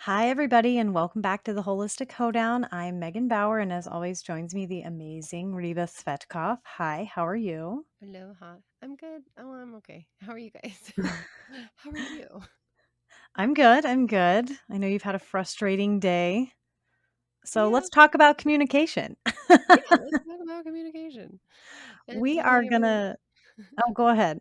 Hi, everybody, and welcome back to the Holistic Hoedown. I'm Megan Bauer, and as always, joins me the amazing Reba Svetkov. Hi, how are you? Aloha. I'm good. Oh, I'm okay. How are you guys? How are you? I'm good. I'm good. I know you've had a frustrating day. So Yeah. let's talk about communication. Yeah, let's talk about communication and We are telling everyone. gonna. Oh, go ahead.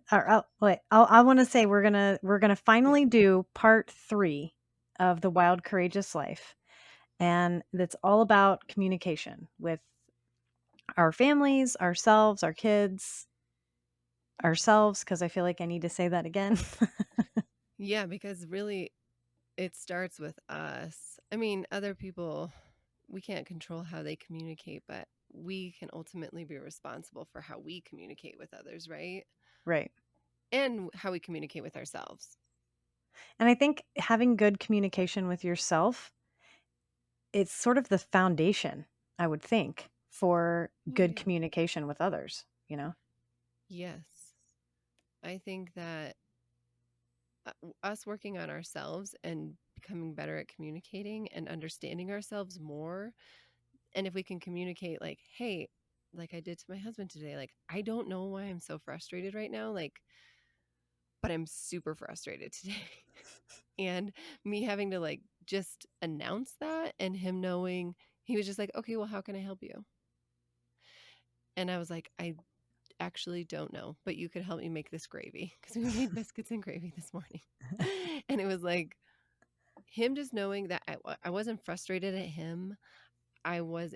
Wait. I want to say we're gonna Yeah. finally do part 3 of the Wild Courageous Life, and that's all about communication with our families, ourselves, our kids, ourselves, because I feel like I need to say that again. Yeah, because really it starts with us. I mean, other people, we can't control how they communicate, but we can ultimately be responsible for how we communicate with others, right? Right. And how we communicate with ourselves. And I think having good communication with yourself, it's sort of the foundation, I would think, for Oh, good yeah. communication with others, you know? Yes. I think that us working on ourselves and becoming better at communicating and understanding ourselves more. And if we can communicate, like, hey, like I did to my husband today, like, I don't know why I'm so frustrated right now, like, but I'm super frustrated today. And me having to, like, just announce that and him knowing, he was just like, okay, well, how can I help you? And I was like, I actually don't know, but you could help me make this gravy because we made biscuits and gravy this morning. And it was like, him just knowing that I wasn't frustrated at him. It was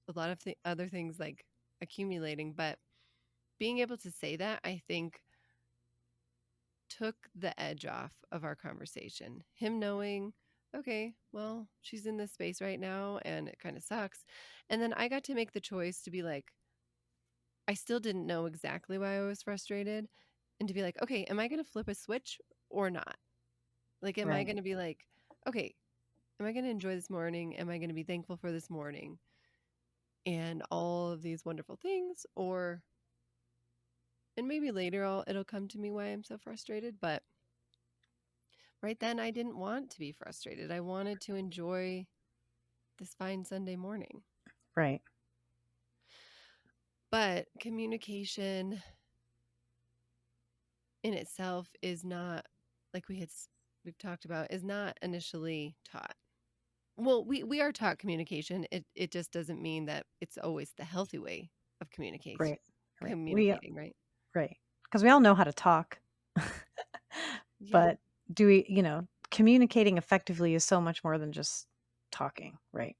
a lot of other things like accumulating, but being able to say that, I think, took the edge off of our conversation. Him knowing, okay, well, she's in this space right now and it kind of sucks. And then I got to make the choice to be like, I still didn't know exactly why I was frustrated. And to be like, okay, am I going to flip a switch or not? Like, am I Right. going to be like, okay, am I going to enjoy this morning? Am I going to be thankful for this morning and all of these wonderful things? Or, and maybe later it'll come to me why I'm so frustrated. But right then, I didn't want to be frustrated. I wanted to enjoy this fine Sunday morning. Right. But communication in itself is not, like we've talked about, is not initially taught. Well, we are taught communication. It just doesn't mean that it's always the healthy way of Right. Right. communicating, right? Right. Because we all know how to talk. Yeah. But do we, communicating effectively is so much more than just talking, right?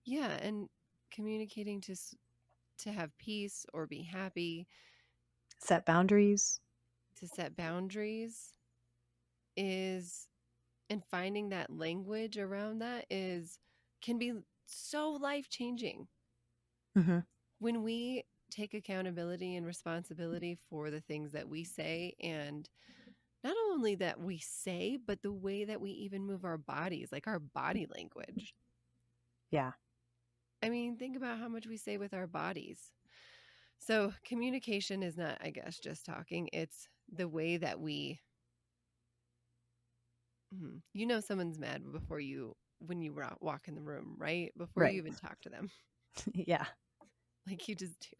Yeah, and communicating to have peace or be happy, Set boundaries. to set boundaries is, and finding that language around that is, can be so life-changing Hmm. when we take accountability and responsibility for the things that we say, and not only that we say, but the way that we even move our bodies, like our body language. Yeah. I mean, think about how much we say with our bodies. So, communication is not, I guess, just talking. It's the way that someone's mad before when you walk in the room, right? Before you Right. even talk to them. Yeah. Like you just do.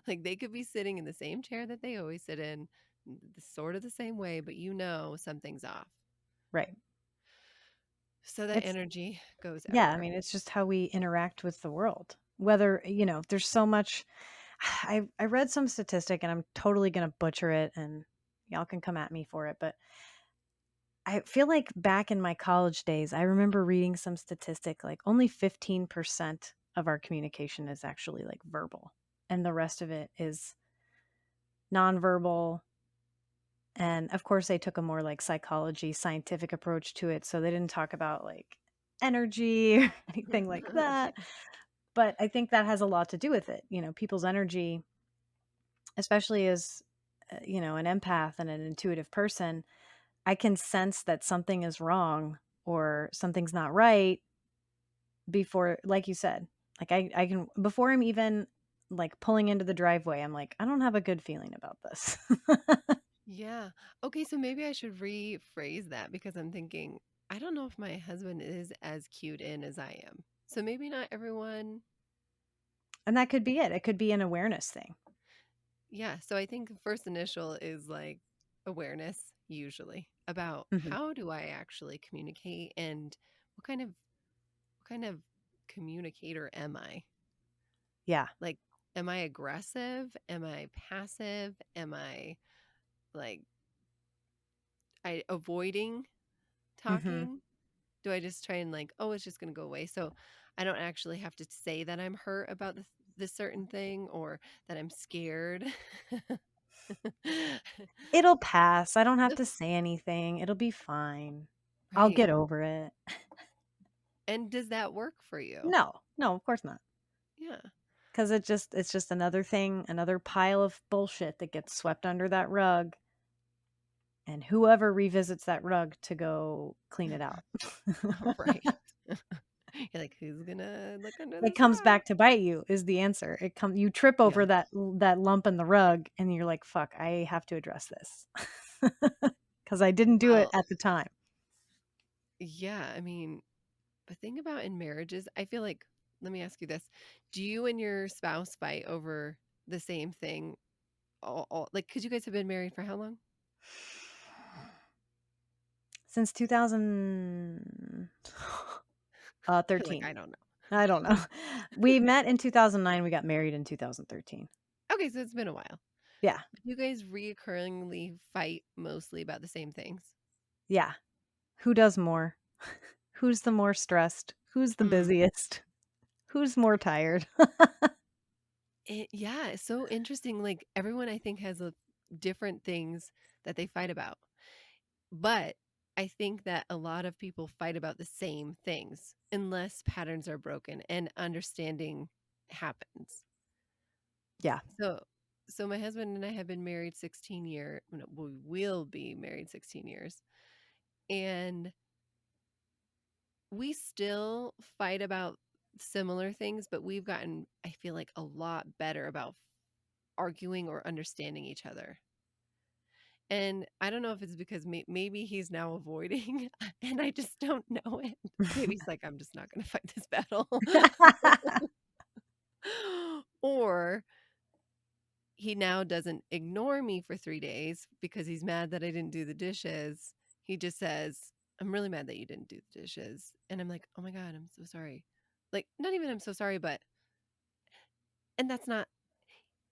Like they could be sitting in the same chair that they always sit in, sort of the same way, but something's off. Right. So that It's energy goes Yeah, I everywhere. mean, it's just how we interact with the world. Whether, there's so much. I read some statistic and I'm totally going to butcher it and y'all can come at me for it, but I feel like back in my college days, I remember reading some statistic like only 15% of our communication is actually like verbal and the rest of it is nonverbal. And of course, they took a more like psychology, scientific approach to it. So they didn't talk about like energy or anything like that. Yeah. But I think that has a lot to do with it. People's energy, especially as, an empath and an intuitive person, I can sense that something is wrong or something's not right before, like you said, like I can, before I'm even like pulling into the driveway, I'm like, I don't have a good feeling about this. Yeah. Okay, so maybe I should rephrase that because I'm thinking, I don't know if my husband is as cued in as I am. So maybe not everyone. And that could be it. It could be an awareness thing. Yeah. So I think the first initial is like awareness, usually, about Mhm. how do I actually communicate and what kind of communicator am I? Yeah. Like, am I aggressive? Am I passive? Am I like I avoiding Mhm. talking? Do I just try and like, oh, it's just gonna go away? So I don't actually have to say that I'm hurt about this certain thing or that I'm scared. It'll pass. I don't have The to say anything. It'll be fine. I'll Right. get over it. And does that work for you? No. No, of course not. Yeah. 'Cause it's just another thing, another pile of bullshit that gets swept under that rug, and whoever revisits that rug to go clean it out. Right. You're like, who's gonna look under It this comes rug? back to bite you is the answer. You trip over Yes. that lump in the rug, and you're like, "Fuck, I have to address this, because I didn't do it Well, at the time." yeah, I mean, the thing about in marriages, I feel like, let me ask you this. Do you and your spouse fight over the same thing all like, because you guys have been married for how long? Since 2000 You're like, 13. I don't know. I don't know. We met in 2009, we got married in 2013. Okay, so it's been a while. Yeah, But you guys reoccurringly fight mostly about the same things. yeah. Who does more? Who's the more stressed? Who's the Mm. busiest? Who's more tired? Yeah, it's so interesting. Like everyone, I think, has different things that they fight about. But I think that a lot of people fight about the same things unless patterns are broken and understanding happens. Yeah. So, so my husband and I have been married 16 years. No, we will be married 16 years. And we still fight about similar things, but we've gotten, I feel like, a lot better about arguing or understanding each other. And I don't know if it's because maybe he's now avoiding and I just don't know it. Maybe he's like, I'm just not going to fight this battle. Or he now doesn't ignore me for 3 days because he's mad that I didn't do the dishes. He just says, I'm really mad that you didn't do the dishes. And I'm like, oh my God, I'm so sorry. Like, not even I'm so sorry, but, and that's not,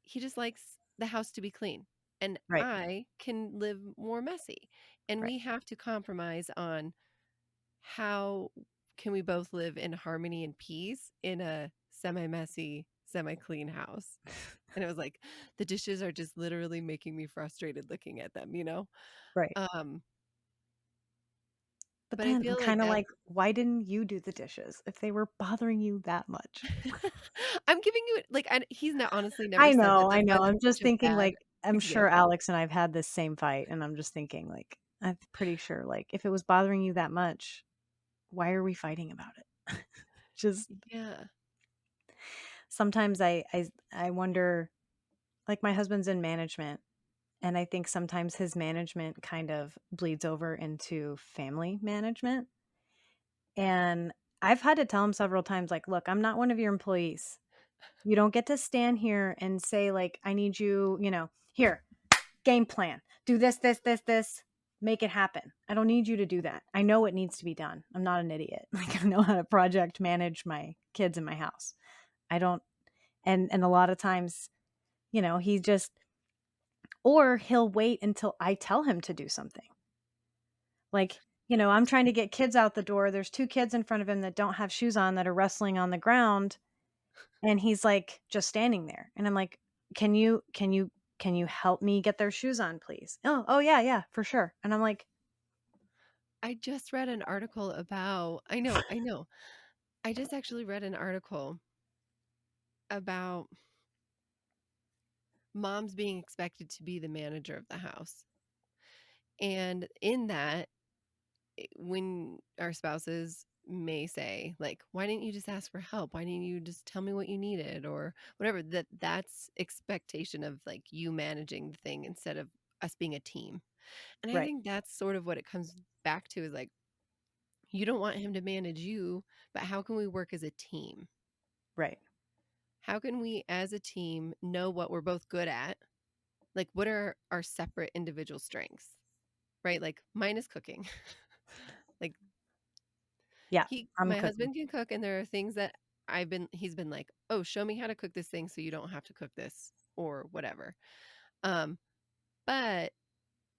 he just likes the house to be clean. And Right, I can live more messy. And right. we have to compromise on how can we both live in harmony and peace in a semi-messy, semi-clean house. And it was like the dishes are just literally making me frustrated looking at them, you know? Right. Um, But but I then I'm feel like kinda that's like, "Why didn't you do the dishes if they were bothering you that much?" I'm giving you like he's not honestly never I said that know, I that's why know. there's I'm just such a thinking, bad like, I'm sure example. Alex and I've had this same fight, and I'm just thinking, like, I'm pretty sure, like, if it was bothering you that much, why are we fighting about it? Just Yeah. sometimes I wonder, like, my husband's in management, and I think sometimes his management kind of bleeds over into family management, and I've had to tell him several times, like, "Look, I'm not one of your employees. You don't get to stand here and say, like, I need you, here, game plan. Do this, this, this, this. Make it happen. I don't need you to do that. I know it needs to be done. I'm not an idiot. Like I know how to project manage my kids in my house. I don't and a lot of times, he just or he'll wait until I tell him to do something. Like, I'm trying to get kids out the door. There's two kids in front of him that don't have shoes on that are wrestling on the ground. And he's, like, just standing there, and I'm like, "Can you help me get their shoes on, please?" "Oh, yeah, yeah, for sure." And I'm like, I just read an article about I know. I just actually read an article about moms being expected to be the manager of the house. And in that, when our spouses may say like, why didn't you just ask for help, why didn't you just tell me what you needed or whatever, that's expectation of like you managing the thing instead of us being a team. And I Right. think that's sort of what it comes back to is like, you don't want him to manage you, but how can we work as a team? Right. How can we as a team know what we're both good at? Like, what are our separate individual strengths, right? Like, mine is cooking. Like, Yeah. I'm my cooking. husband can cook, and there are things that he's been like, oh, show me how to cook this thing so you don't have to cook this or whatever. Um, but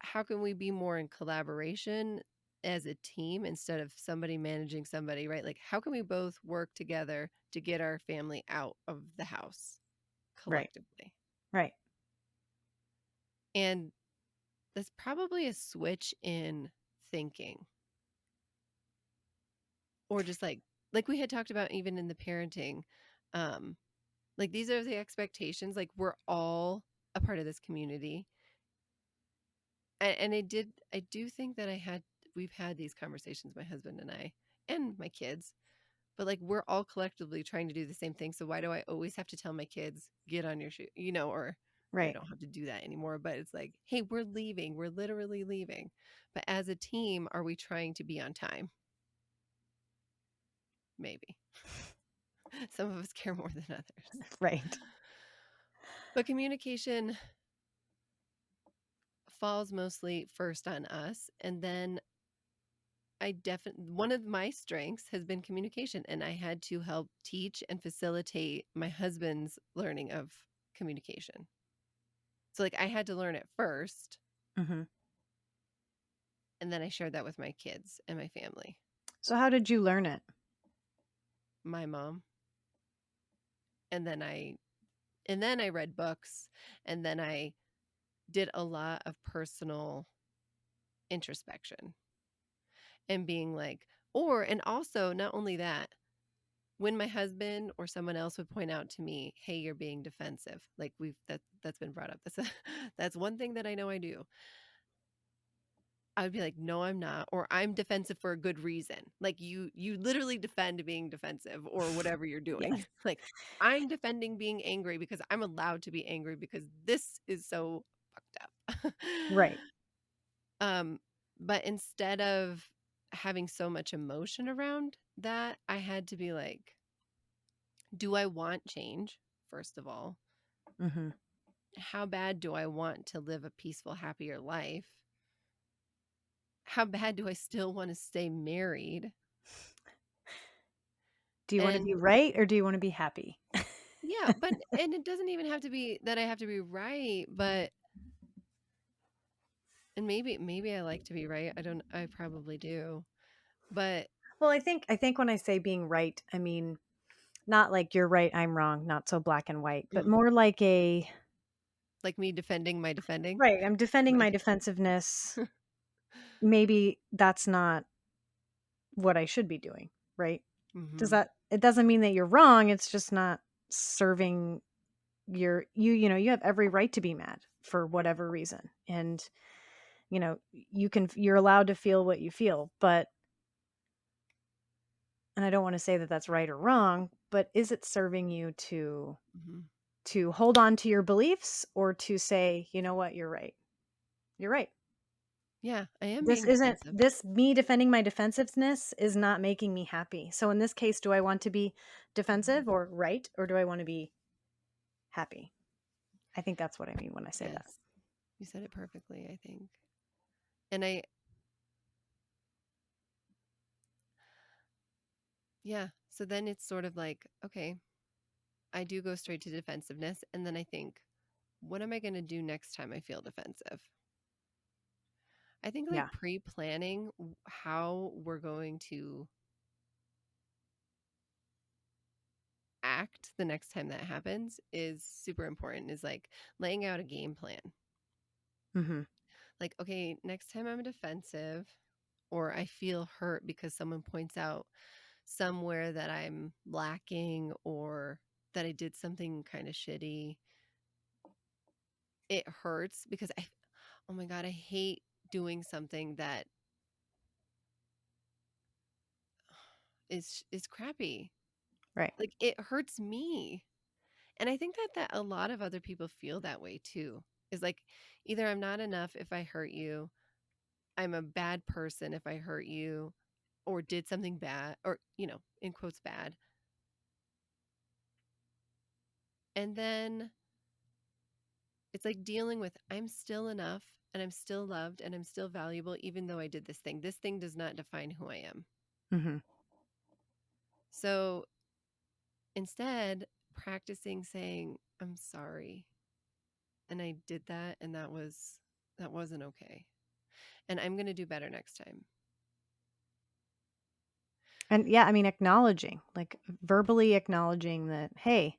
how can we be more in collaboration as a team instead of somebody managing somebody, right? Like, how can we both work together to get our family out of the house Right. collectively? Right. And that's probably a switch in thinking, or just like we had talked about even in the parenting. Um, like, these are the expectations. Like, we're all a part of this community. And I do think that we've had these conversations, my husband and I, and my kids. But, like, we're all collectively trying to do the same thing, so why do I always have to tell my kids, "Get on your shoe," or I Right. don't have to do that anymore, but it's like, "Hey, we're leaving. We're literally leaving." But as a team, are we trying to be on time? Maybe. Some of us care more than others. Right. But communication falls mostly first on us, and then I definitely one of my strengths has been communication, and I had to help teach and facilitate my husband's learning of communication. So, like, I had to learn it first, Hmm. and then I shared that with my kids and my family. So how did you learn it? My mom, and then I read books, and then I did a lot of personal introspection and being like, and also not only that, when my husband or someone else would point out to me, "Hey, you're being defensive." Like, that's been brought up. That's one thing that I know I do. I would be like, "No, I'm not," or "I'm defensive for a good reason." Like, you literally defend being defensive or whatever you're doing. Yes. Like, I'm defending being angry because I'm allowed to be angry because this is so fucked up. Right. Um, but instead of having so much emotion around that, I had to be like, do I want change? First of all, Hmm. how bad do I want to live a peaceful, happier life? How bad do I still want to stay married? Do you want to be And right or do you want to be happy? yeah, and it doesn't even have to be that I have to be right, but and maybe I like to be right. I probably do. But Well, I think when I say being right, I mean not like you're right, I'm wrong, not so black and white, but mm, more like a like me defending my defending, right, I'm defending my my defensiveness. Maybe that's not what I should be doing, right? Does mhm. that it doesn't mean that you're wrong, it's just not serving you have every right to be mad for whatever reason. And you're allowed to feel what you feel, but and I don't want to say that that's right or wrong, but is it serving you Mhm. to hold on to your beliefs or to say, "You know what? You're right. You're right. Yeah, I am This being isn't defensive. this me defending my defensiveness is not making me happy." So in this case, do I want to be defensive or right, or do I want to be happy? I think that's what I mean when I say that. Yes. You said it perfectly, I think. And yeah, so then it's sort of like, okay, I do go straight to defensiveness, and then I think, what am I going to do next time I feel defensive? I think Yeah. like pre-planning how we're going to act the next time that happens is super important, is like laying out a game plan. Mhm. Like, okay, next time I'm defensive or I feel hurt because someone points out somewhere that I'm lacking or that I did something kind of shitty, it hurts because oh my God, I hate doing something that is crappy. Right. Like, it hurts me. And I think that a lot of other people feel that way too. Is like either I'm not enough if I hurt you, I'm a bad person if I hurt you, or did something bad, or, in quotes, bad. And then it's like dealing with I'm still enough and I'm still loved and I'm still valuable, even though I did this thing. This thing does not define who I am. Mhm. So instead, practicing saying, I'm sorry. And I did that and that wasn't okay. And I'm going to do better next time. And yeah, I mean, acknowledging, like verbally acknowledging that, hey,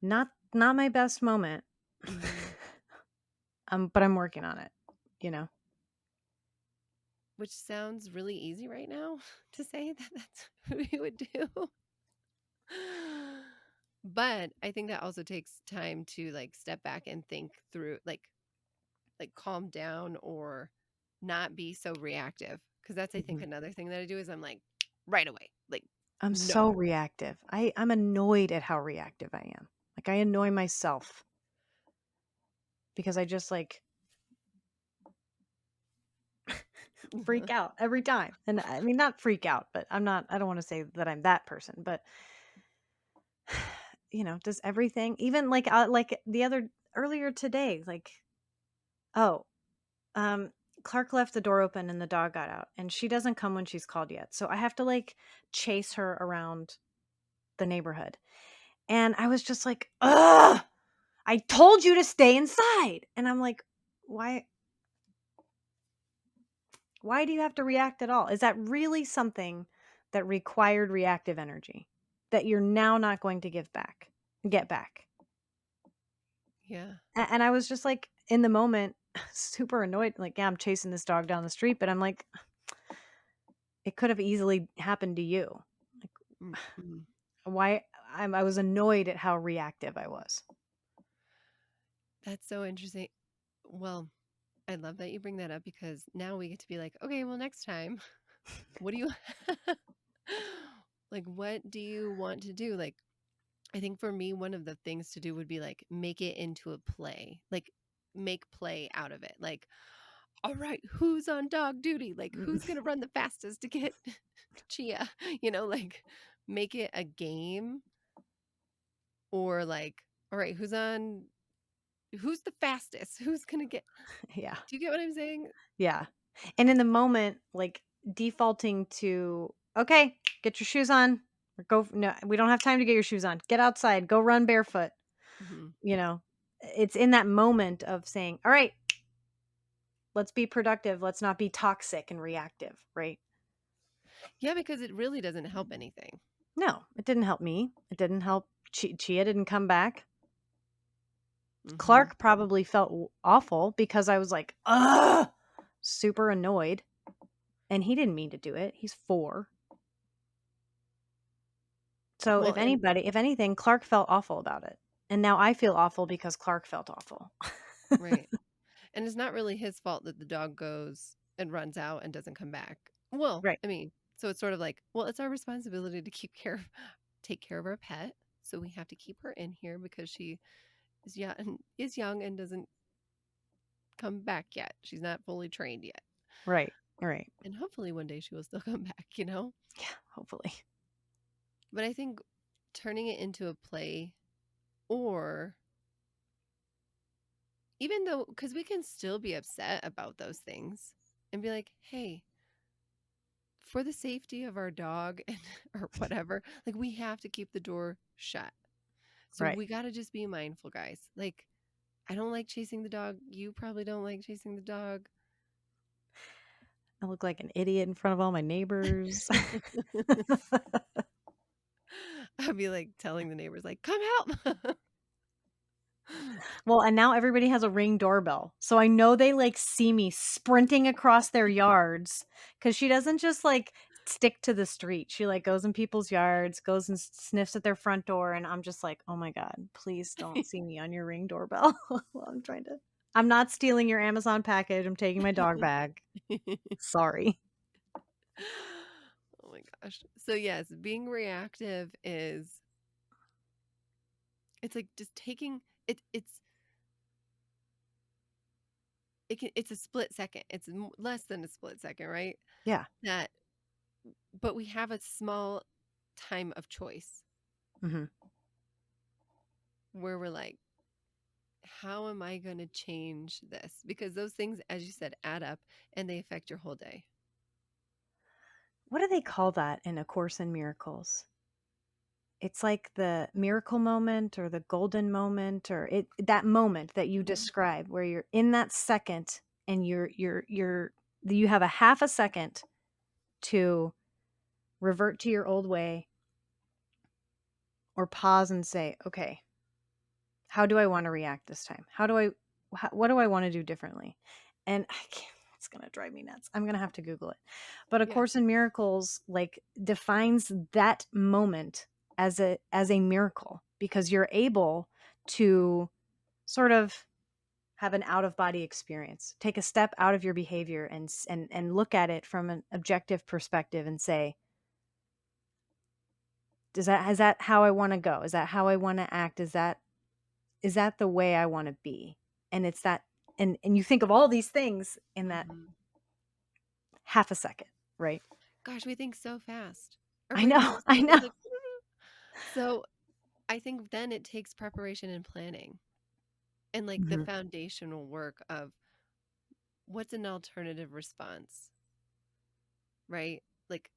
not my best moment. Hmm. But I'm working on it, you know. Which sounds really easy right now to say that that's what we would do. But I think that also takes time to like step back and think through, like calm down or not be so reactive. Because that's, I think, Mhm. another thing that I do is I'm like right away, like, I'm so no. reactive. I'm annoyed at how reactive I am. Like I annoy myself because I just like freak out every time. And I mean, not freak out, but I don't want to say that I'm that person, but does everything, even like the other earlier today, like, oh, um, Clark left the door open and the dog got out and she doesn't come when she's called yet. So I have to like chase her around the neighborhood. And I was just like, ugh, I told you to stay inside. And I'm like, why why do you have to react at all? Is that really something that required reactive energy that you're now not going to get back? Yeah. And I was just like in the moment super annoyed, like, yeah, I'm chasing this dog down the street, but I'm like, it could have easily happened to you. Like, Mm-mm. why I was annoyed at how reactive I was. That's so interesting. Well, I love that you bring that up because now we get to be like, okay, well, next time, what do you like? What do you want to do? Like, I think for me, one of the things to do would be like make it into a play, like make play out of it. Like, all right, who's on dog duty? Like, Mm. who's going to run the fastest to get Chia? Like make it a game or like, all right, who's the fastest? Who's going to get, Yeah. do you get what I'm saying? Yeah. And in the moment, like defaulting to, okay, get your shoes on or go. No, we don't have time to get your shoes on. Get outside, go run barefoot. Hmm. You know, it's in that moment of saying, all right, let's be productive. Let's not be toxic and reactive. Right. Yeah, because it really doesn't help anything. No, it didn't help me. It didn't help. Chia didn't come back. Hmm. Clark probably felt awful because I was like, ugh, super annoyed. And he didn't mean to do it. He's 4. So Well, and if anything, Clark felt awful about it. And now I feel awful because Clark felt awful. right. And it's not really his fault that the dog goes and runs out and doesn't come back. Well, Right. I mean, so it's sort of like, well, it's our responsibility to take care of our pet. So we have to keep her in here because she is young and doesn't come back yet. She's not fully trained yet. Right. Right. And hopefully one day she will still come back. Yeah, hopefully. But I think turning it into a play, or even though, because we can still be upset about those things and be like, hey, for the safety of our dog and or whatever, like we have to keep the door shut. So Right. we got to just be mindful, guys. Like I don't like chasing the dog. You probably don't like chasing the dog. I look like an idiot in front of all my neighbors. I'd be like telling the neighbors like, "Come help." Well, and now everybody has a Ring doorbell. So I know they like see me sprinting across their yards cuz she doesn't just like stick to the street. She like goes in people's yards, goes and sniffs at their front door and I'm just like, "Oh my god, please don't see me on your Ring doorbell." While I'm not stealing your Amazon package. I'm taking my dog bag. Sorry. Oh my gosh. So yes, being reactive is it's like just taking it's it's a split second. It's less than a split second, right? Yeah. That but we have a small time of choice Mhm. where we're like, how am I going to change this? Because those things, as you said, add up and they affect your whole day. What do they call that in A Course in Miracles? It's like the miracle moment or the golden moment, or that moment that you Mhm. describe where you're in that second and you have a half a second to revert to your old way or pause and say, okay, how do I want to react this time? What do I want to do differently? And I can't, it's going to drive me nuts. I'm going to have to Google it. But A Yeah. Course in Miracles like defines that moment as a miracle, because you're able to sort of have an out of body experience. Take a step out of your behavior and look at it from an objective perspective and say, is that how I want to go? Is that how I want to act? Is that the way I want to be? And it's that, and you think of all these things in that Mhm. half a second, right? Gosh, we think so fast. Our I brains are know, I it's know. like so I think then it takes preparation and planning and like the Mhm. foundational work of what's an alternative response, right? Like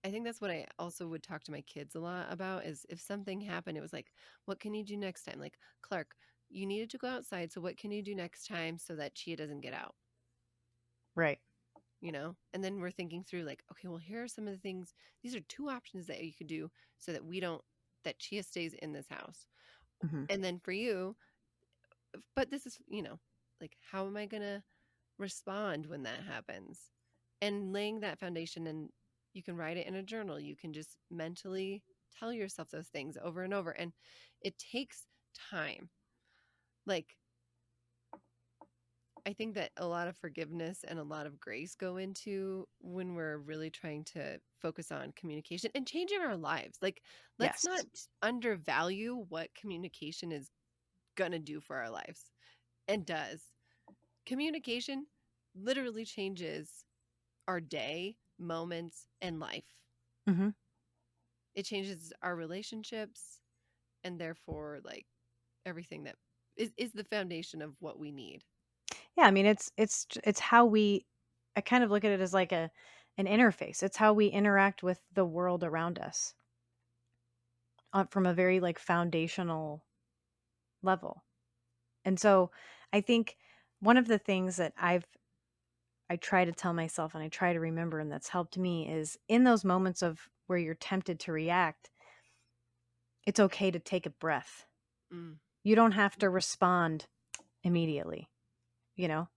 I think that's what I also would talk to my kids a lot about is if something happened, it was like, what can you do next time? Like, Clark, you needed to go outside. So what can you do next time so that Chia doesn't get out? Right. You know? And then we're thinking through like, okay, well, here are some of the things. These are two options that you could do so that we don't that Chia stays in this house. Mhm. And then for you, but this is, like how am I gonna respond when that happens? And laying that foundation and you can write it in a journal. You can just mentally tell yourself those things over and over. And it takes time. Like I think that a lot of forgiveness and a lot of grace go into when we're really trying to focus on communication and changing our lives. Like, let's not Yes. undervalue what communication is going to do for our lives and does. Communication literally changes our day, moments, and life. Mhm. It changes our relationships and therefore, like, everything that is the foundation of what we need. Yeah, I mean, it's how we, I kind of look at it as like an interface. It's how we interact with the world around us from a very like foundational level. And so I think one of the things that I try to tell myself and I try to remember and that's helped me is in those moments of where you're tempted to react, it's okay to take a breath. Mm. You don't have to respond immediately, you know?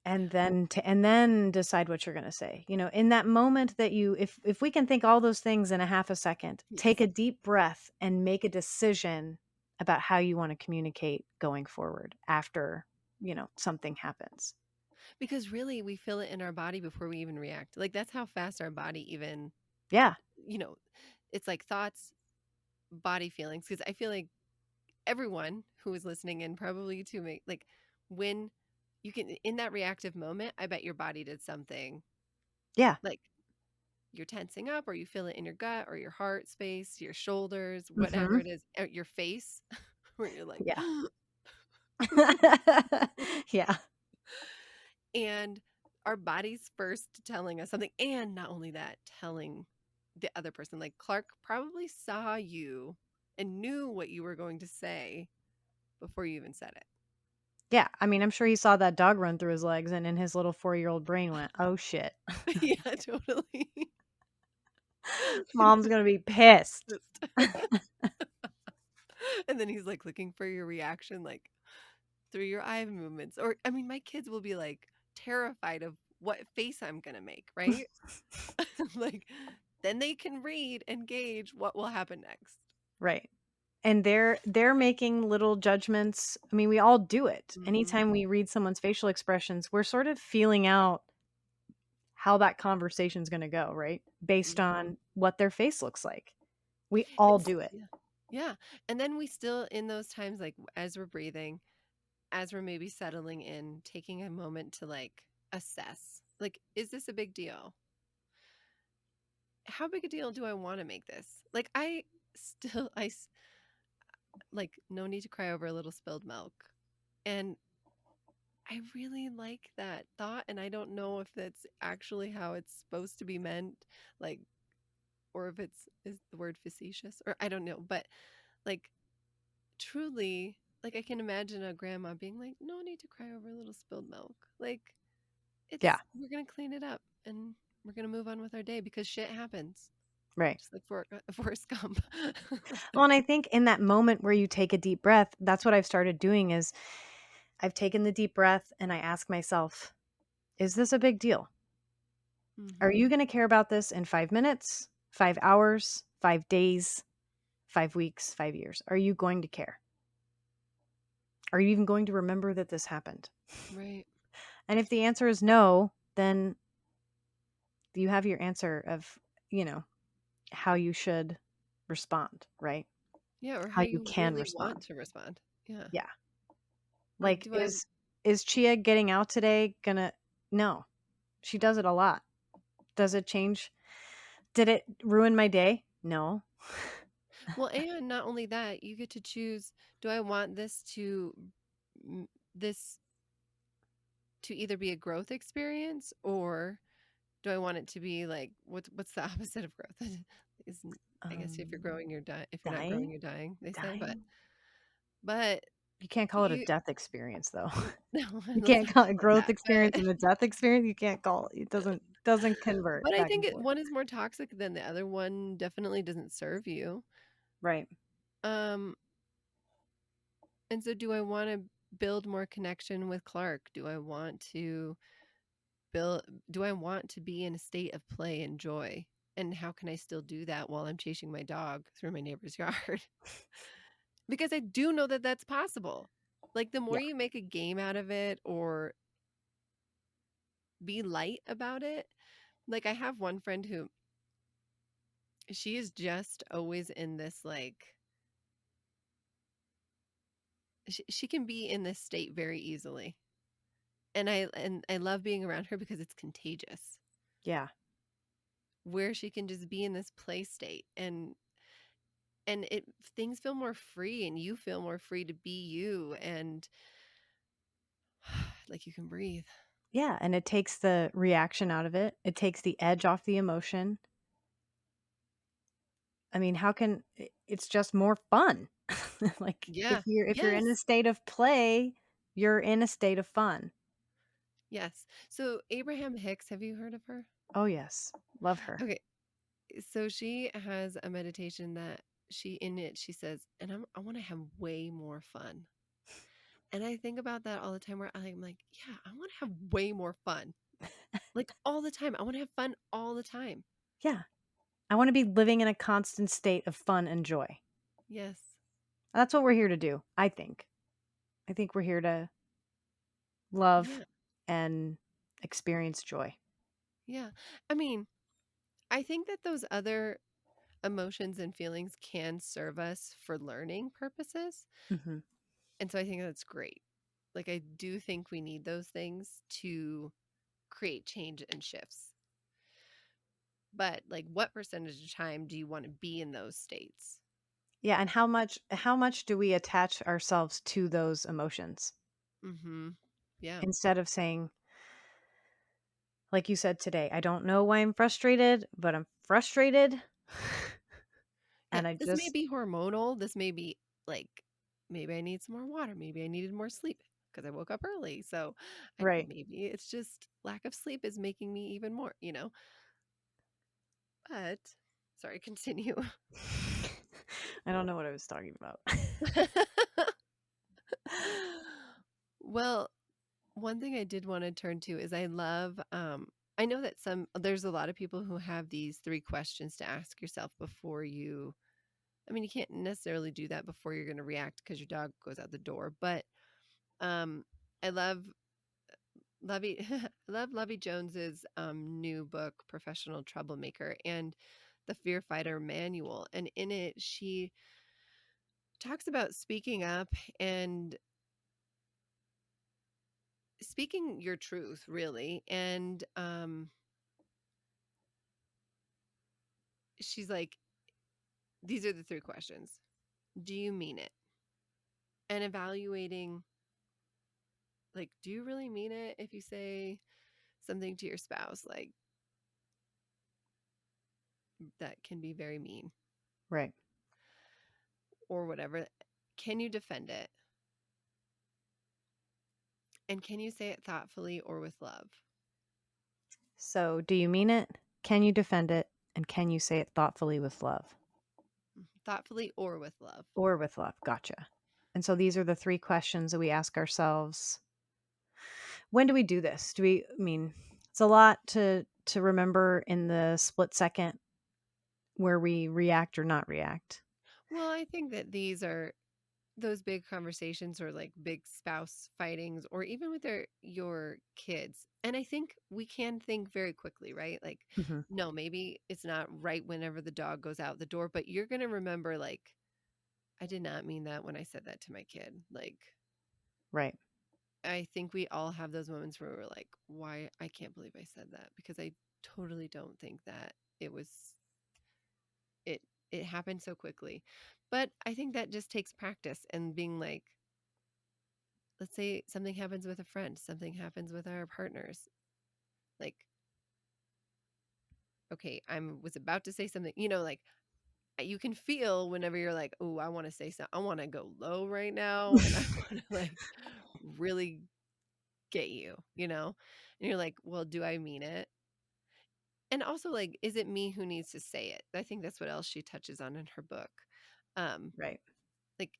And then decide what you're going to say. You know, in that moment that you, if we can think all those things in a half a second, take Yes. a deep breath and make a decision about how you want to communicate going forward after, something happens. Because really, we feel it in our body before we even react. Like, that's how fast our body even, Yeah. you know, it's like thoughts, body feelings. Because I feel like everyone who is listening in probably to make, like, when you can, in that reactive moment, I bet your body did something Yeah. like you're tensing up, or you feel it in your gut, or your heart space, your shoulders, whatever Mhm. it is, your face, where you're like, Yeah. Yeah. and our body's first telling us something. And not only that, telling the other person, like Clark probably saw you and knew what you were going to say before you even said Yeah, I mean, I'm sure he saw that dog run through his legs and in his little 4-year-old brain went, "Oh shit. it. Yeah, totally. Mom's going to be pissed." Just- and then he's like looking for your reaction, like through your eye movements. Or, I mean, my kids will be like terrified of what face I'm going to make, right? Like, then they can read and gauge what will happen next. Right. And they're making little judgments. I mean, we all do it. Hmm. Anytime we read someone's facial expressions, we're sort of feeling out how that conversation's going to go, right? Based Hmm. on what their face looks like. We all It's, do it. yeah. Yeah. And then we still, in those times, like as we're breathing, as we're maybe settling in, taking a moment to like assess, like, is this a big deal? How big a deal do I want to make this? Like, still, like, no need to cry over a little spilled milk. And I really like that thought. And I don't know if that's actually how it's supposed to be meant, like, or if is the word facetious, or I don't know. But like, truly, like, I can imagine a grandma being like, no need to cry over a little spilled milk. Like, Yeah, we're going to clean it up and we're going to move on with our day because shit happens. right. Just like Forrest Gump. Well, and I think in that moment where you take a deep breath, that's what I've started doing is I've taken the deep breath and I ask myself, is this a big deal? Are you Hmm. going to care about this in 5 minutes, 5 hours, 5 days, 5 weeks, 5 years? Are you going to care? Are you even going to remember that this happened? Right. And if the answer is no, then you have your answer of, you know, how you should respond, right? Yeah. Or how How you you can really want respond. to respond. Yeah. Yeah. Like, Like is Chia getting out today gonna no. She does it a lot. Does it change? Did it ruin my day? No. well, and not only that, you get to choose, do I want m- this to either be a growth experience, or do I want it to be like, what's the opposite of growth? Is I guess if you're Um growing, you're dying. If you're not growing, dying? you're dying, they say, Dying? but You can't call it a you death experience though. no, You let's can't not call it a call it growth that. experience and a death experience. You can't call it. It doesn't convert But I back think and forth. one is more toxic than the other. One definitely doesn't serve you. Right. Um, and so do I want to build more connection with Clark? Build do I want to be in a state of play and joy? And how can I still do that while I'm chasing my dog through my neighbor's yard? Because I do know that that's possible. Like, the more Yeah. you make a game out of it or be light about it, like, I have one friend who she is just always in this, like, she can be in this state very easily. And I love being around her because it's contagious, Yeah. where she can just be in this play state, and it things feel more free and you feel more free to be you, and like, you can breathe. Yeah, and it takes the reaction out of it. It takes the edge off the emotion. I mean, how can it's just more fun. Like Yeah. if you're in a Yes. state of play, you're in a state of fun. Yes. So Abraham Hicks, have you heard of her? Oh yes. Love her. Okay. So she has a meditation that she says, and I want to have way more fun. And I think about that all the time where I'm like, yeah, I want to have way more fun. Like, all the time. I want to have fun all the time. Yeah. I want to be living in a constant state of fun and joy. Yes. That's what we're here to do, I think. I think we're here to love Yeah. and experience joy. Yeah. I mean, I think that those other emotions and feelings can serve us for learning purposes. Mhm. And so I think that's great. Like, I do think we need those things to create change and shifts. But like, what percentage of time do you want to be in those states? Yeah, and how much do we attach ourselves to those emotions Mhm. Yeah. instead of saying like you said today, I don't know why I'm frustrated, but I'm frustrated Yeah. and I This may just be hormonal. This may be like, maybe I need some more water. Maybe I needed more sleep because I woke up early. So right. maybe it's just lack of sleep is making me even more. But sorry, continue. I don't know what I was talking about. Well, one thing I did want to turn to is I know that there's a lot of people who have these three questions to ask yourself before you. I mean, you can't necessarily do that before you're going to react because your dog goes out the door, but um I love Lovey I love Lovey Jones's new book, Professional Troublemaker, and the Fear Fighter Manual. And in it, she talks about speaking up and speaking your truth, really. And she's like, these are the three questions. Do you mean it? And evaluating, like, do you really mean it if you say something to your spouse, like, that can be very mean Right. or whatever? Can you defend it? And can you say it thoughtfully or with love? So, do you mean it? Can you defend it? And can you say it thoughtfully with love? Thoughtfully or with love. Or with love. Gotcha. And so these are the three questions that we ask ourselves. When do we do this? I mean, it's a lot to remember in the split second where we react or not react. Well, I think that these are those big conversations or like big spouse fightings or even with your kids. And I think we can think very quickly, right? Like, Mhm. no, maybe it's not right whenever the dog goes out the door, but you're going to remember, like, I did not mean that when I said that to my kid. Like, Right. I think we all have those moments where we're like, why? I can't believe I said that because I totally don't think that it was it it happened so quickly. But I think that just takes practice and being like, let's say something happens with a friend, something happens with our partners. Like, okay, was about to say something, like you can feel whenever you're like, oh, I want to say something. I want to go low right now and I want to like really get you. And you're like, well, do I mean it? And also, like, is it me who needs to say it? I think that's what else she touches on in her book. Um, Right. like,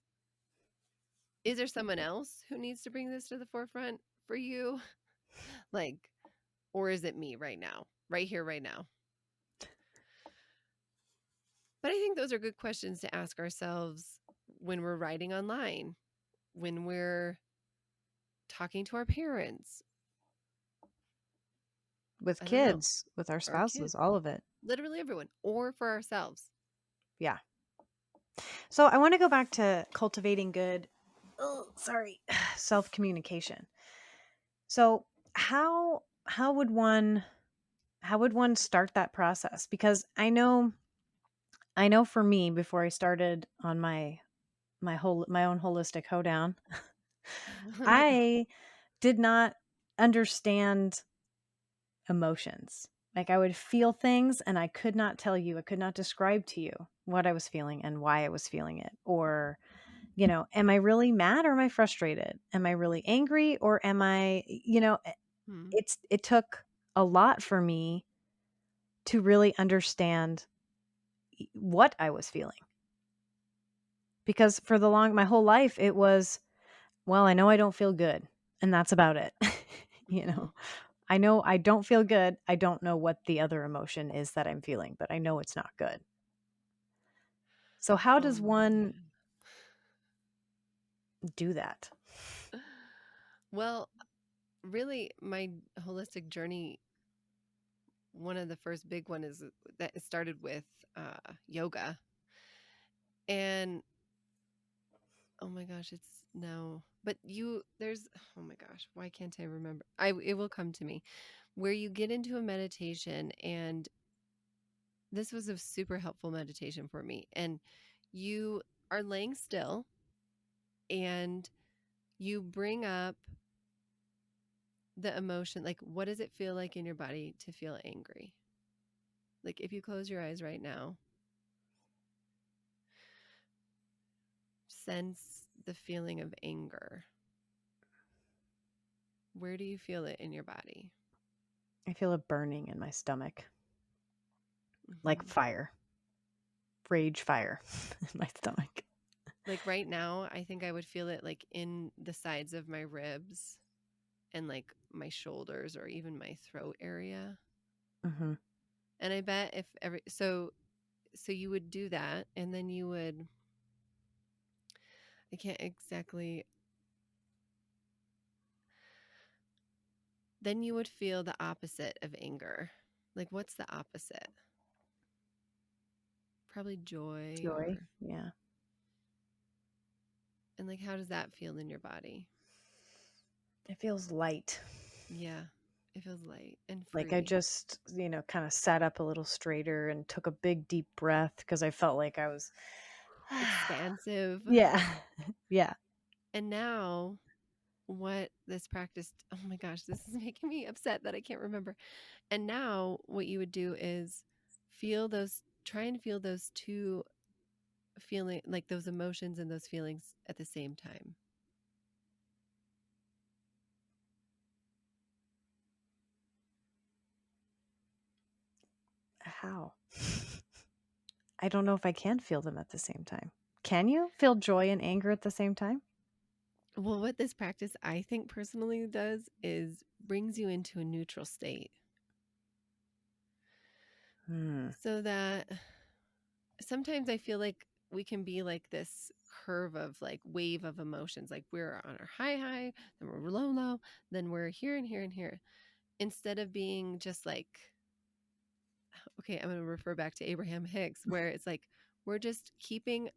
is there someone else who needs to bring this to the forefront for you? Like, or is it me right now, right here, right now? But I think those are good questions to ask ourselves when we're writing online, when we're talking to our parents. With I don't know, kids, with our our kids, spouses, all of it. literally everyone, or for ourselves. Yeah. So I want to go back to cultivating good, sorry, self communication. So how would one start that process? Because I know for me, before I started on my own holistic hoedown, I did not understand emotions. Like, I would feel things and I could not tell you, I could not describe to you what I was feeling and why I was feeling it. Or, am I really mad or am I frustrated? Am I really angry or am Hmm. it took a lot for me to really understand what I was feeling. Because for my whole life it was, well, I know I don't feel good and that's about it. you Hmm. know. I know I don't feel good. I don't know what the other emotion is that I'm feeling, but I know it's not good. So how does Oh, one yeah. do that? Well, really, my holistic journey, one of the first big one is that it started with yoga. And oh my gosh, it's no, but oh my gosh, why can't I remember? It will come to me where you get into a meditation, and this was a super helpful meditation for me. And you are laying still and you bring up the emotion, like, what does it feel like in your body to feel angry? Like, if you close your eyes right now, sense the feeling of anger. Where do you feel it in your body? I feel a burning in my stomach, like Hmm. fire, rage fire in my stomach. Like right now, I think I would feel it like in the sides of my ribs and like my shoulders or even my throat area. Hmm. And I bet if every so you would do that and then you would, I can't exactly, then you would feel the opposite of anger. Like, what's the opposite? Probably joy. Joy. Or Yeah. and like, how does that feel in your body? It feels light. Yeah. It feels light and Like I free. just, kind of sat up a little straighter and took a big deep breath because I felt like I was Expansive. yeah. Yeah. And now what this practice, oh my gosh, this is making me upset that I can't remember. And now what you would do is try and feel those two feeling, like those emotions and those feelings at the same time. How? I don't know if I can feel them at the same time. Can you feel joy and anger at the same time? Well, what this practice I think personally does is brings you into a neutral state Hmm. so that sometimes I feel like we can be like this curve of like wave of emotions. Like we're on our high, then we're low, then we're here and here and here. Instead of being just like, okay, I'm going to refer back to Abraham Hicks, where it's like we're just keeping.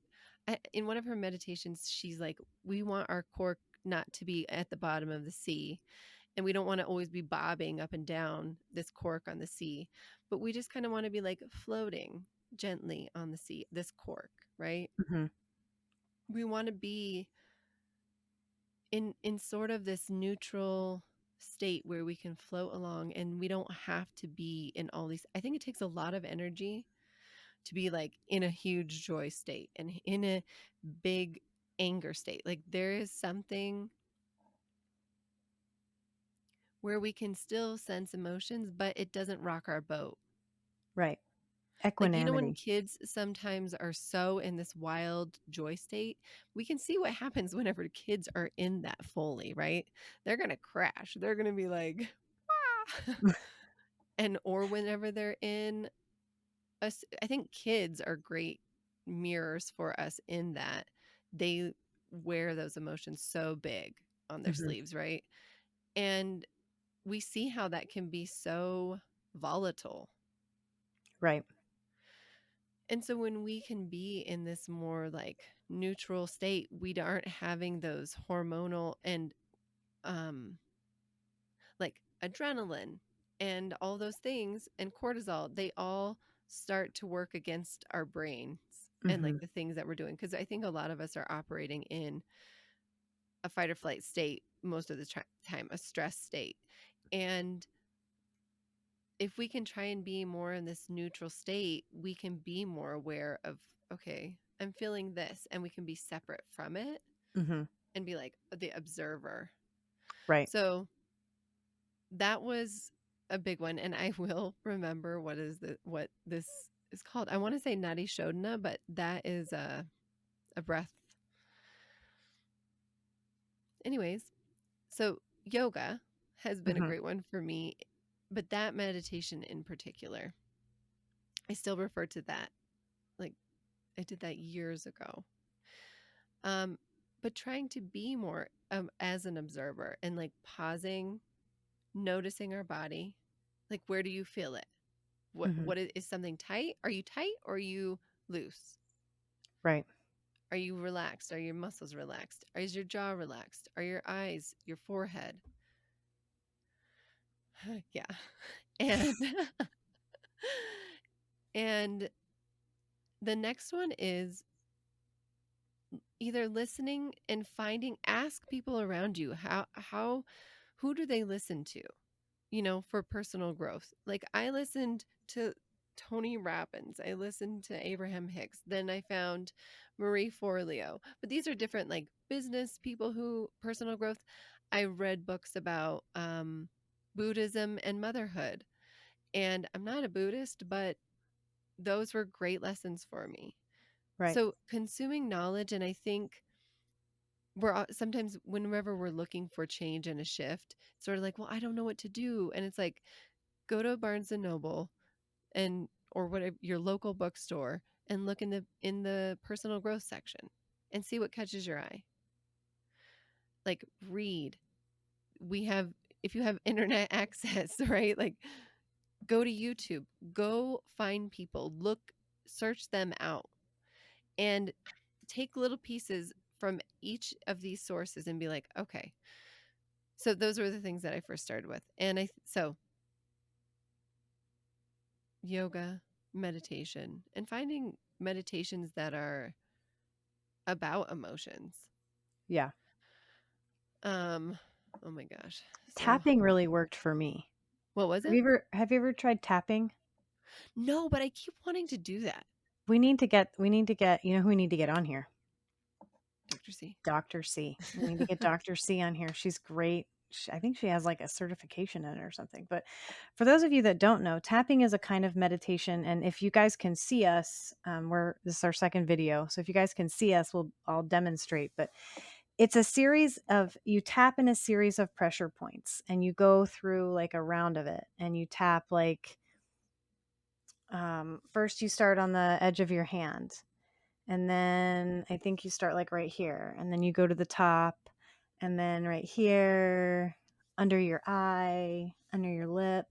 In one of her meditations, she's like, we want our cork not to be at the bottom of the sea. And we don't want to always be bobbing up and down this cork on the sea, but we just kind of want to be like floating gently on the sea, this cork, right? Hmm. We want to be in sort of this neutral state where we can float along and we don't have to be in all these. I think it takes a lot of energy to be like in a huge joy state and in a big anger state. Like there is something where we can still sense emotions, but it doesn't rock our boat. Right. Like, you know, when Equanimity. kids sometimes are so in this wild joy state, we can see what happens whenever kids are in that fully, right? They're going to crash. They're going to be like, ah. And, or whenever they're in us, I think kids are great mirrors for us in that they wear those emotions so big on their Hmm. sleeves, right? And we see how that can be so volatile. Right. And so when we can be in this more like neutral state, we aren't having those hormonal and um like adrenaline and all those things and cortisol, they all start to work against our brains and Hmm. like the things that we're doing. Cause I think a lot of us are operating in a fight or flight state most of the time, a stress state. And if we can try and be more in this neutral state, we can be more aware of, okay, I'm feeling this, and we can be separate from it Hmm. and be like the observer. Right. So that was a big one. And I will remember what this is called. I want to say Nadi Shodhana, but that is a breath. Anyways, so yoga has been a Hmm. great one for me, but that meditation in particular, I still refer to that. Like I did that years ago. Um, but trying to be more as an observer and like pausing, noticing our body. Like, where do you feel it? Hmm. Is something tight? Are you tight or are you loose? Right. Are you relaxed? Are your muscles relaxed? Is your jaw relaxed? Are your eyes, your forehead? Yeah. And and the next one is either listening and finding, ask people around you how who do they listen to, you know, for personal growth. Like I listened to Tony Robbins, I listened to Abraham Hicks, then I found Marie Forleo. But these are different like business people who personal growth. I read books about Buddhism and motherhood. And I'm not a Buddhist, but those were great lessons for me. Right. So consuming knowledge, and I think sometimes whenever we're looking for change and a shift, it's sort of like, well, I don't know what to do. And it's like, go to Barnes and Noble and or whatever your local bookstore and look in the personal growth section and see what catches your eye. Like read. We have if you have internet access, right? Like go to YouTube, go find people, look, search them out and take little pieces from each of these sources and be like, okay, So those were the things that I first started with. And so yoga, meditation, and finding meditations that are about emotions. Yeah. Um, oh my gosh. So Tapping really worked for me. what was Have it? you ever tried tapping? No, but I keep wanting to do that. We need to get, you know who we need to get on here? Dr. C. Dr. C. We need to get Dr. C on here. She's great. I think she has like a certification in it or something. But for those of you that don't know, tapping is a kind of meditation. And if you guys can see us, this is our second video. So if you guys can see us, I'll demonstrate. But it's a series of, you tap in a series of pressure points and you go through like a round of it and you tap like, first you start on the edge of your hand. And then I think you start like right here, and then you go to the top, and then right here, under your eye, under your lip,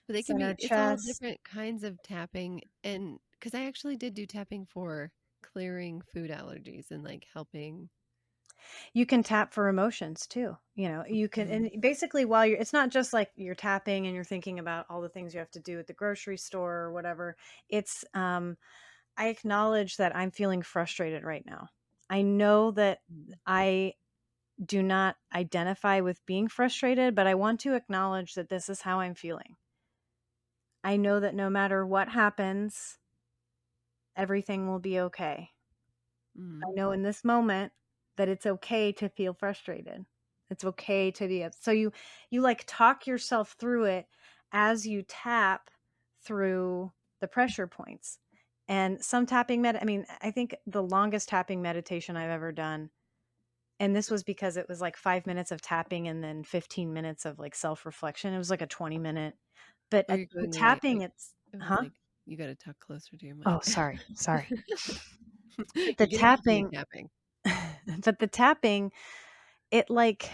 But they can center be, it's all chest. different kinds of tapping. And because I actually did do tapping for clearing food allergies and like helping. You can tap for emotions too. You know, you can, Mhm. and basically while it's not just like you're tapping and you're thinking about all the things you have to do at the grocery store or whatever. It's, I acknowledge that I'm feeling frustrated right now. I know that Mhm. I do not identify with being frustrated, but I want to acknowledge that this is how I'm feeling. I know that no matter what happens, everything will be okay. I Mhm. know in this moment that it's okay to feel frustrated. It's okay to be so you like talk yourself through it as you tap through the pressure points. And some tapping I mean, I think the longest tapping meditation I've ever done, and this was because it was like 5 minutes of tapping and then 15 minutes of like self-reflection. It was like a 20-minute. But Are you the going the right? tapping, it's I was huh? like, you got to talk closer to your Oh, mic. sorry. Sorry. But the You're getting to be a tapping tapping. but the tapping, it like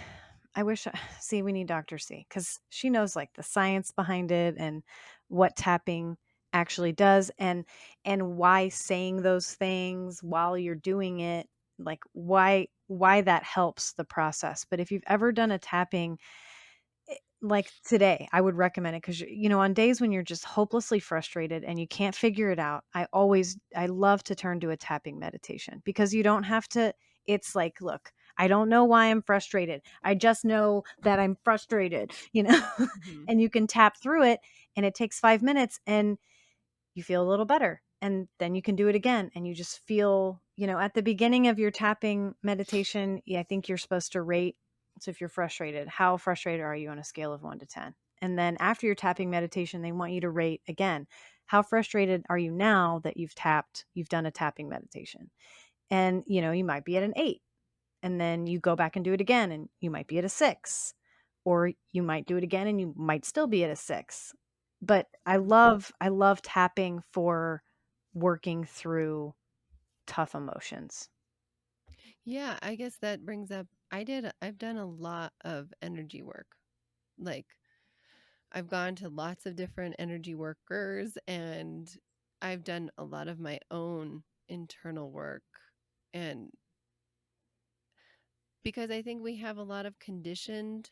I wish see, we need Dr. C because she knows like the science behind it and what tapping actually does, and why saying those things while you're doing it, like why that helps the process. But if you've ever done a tapping, like today, I would recommend it because, you know, on days when you're just hopelessly frustrated and you can't figure it out, I love to turn to a tapping meditation because you don't have to. It's like, look, I don't know why I'm frustrated. I just know that I'm frustrated, you know, Mhm. and you can tap through it, and it takes 5 minutes and you feel a little better. And then you can do it again. And you just feel, you know, at the beginning of your tapping meditation, yeah, I think you're supposed to rate. So if you're frustrated, how frustrated are you on a scale of 1 to 10? And then after your tapping meditation, they want you to rate again. How frustrated are you now that you've done a tapping meditation? And, you know, you might be at an 8, and then you go back and do it again and you might be at a 6, or you might do it again and you might still be at a 6. But I love tapping for working through tough emotions. Yeah, I guess that brings up, I've done a lot of energy work. Like I've gone to lots of different energy workers and I've done a lot of my own internal work. And because I think we have a lot of conditioned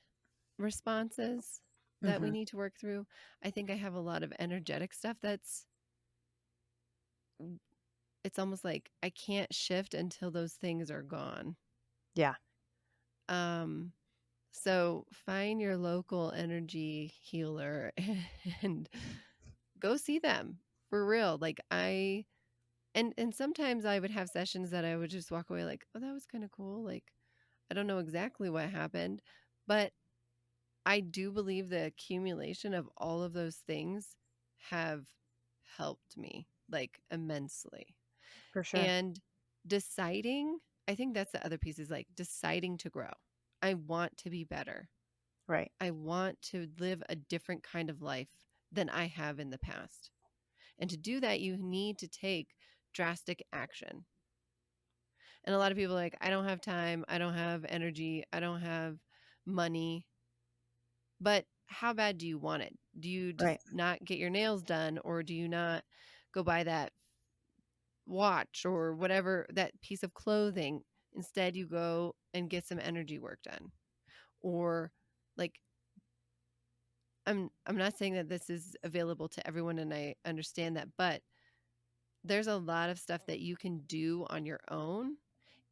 responses that we Mhm. need to work through, I think I have a lot of energetic stuff that's, it's almost like I can't shift until those things are gone. Yeah, Um So find your local energy healer and go see them for real. Like and sometimes I would have sessions that I would just walk away like, "Oh, that was kind of cool." Like I don't know exactly what happened, but I do believe the accumulation of all of those things have helped me like immensely. for sure. And deciding, I think that's the other piece is like deciding to grow. I want to be better. Right. I want to live a different kind of life than I have in the past. And to do that, you need to take drastic action. And a lot of people are like, I don't have time. I don't have energy. I don't have money. But how bad do you want it? Do you just Right. not get your nails done? Or do you not go buy that watch or whatever, that piece of clothing? Instead, you go and get some energy work done. Or Like, I'm not saying that this is available to everyone, and I understand that, but there's a lot of stuff that you can do on your own,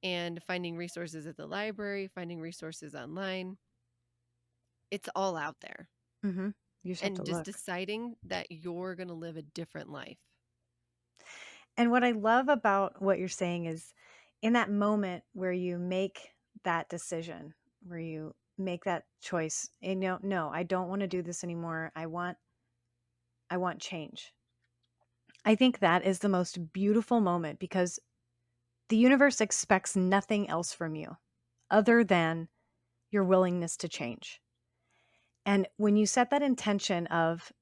and finding resources at the library, finding resources online, it's all out there. Mhm. You just have to And just look. deciding that you're going to live a different life. And what I love about what you're saying is in that moment where you make that decision, where you make that choice, and no, I don't want to do this anymore. I want change. I think that is the most beautiful moment because the universe expects nothing else from you other than your willingness to change. And when you set that intention of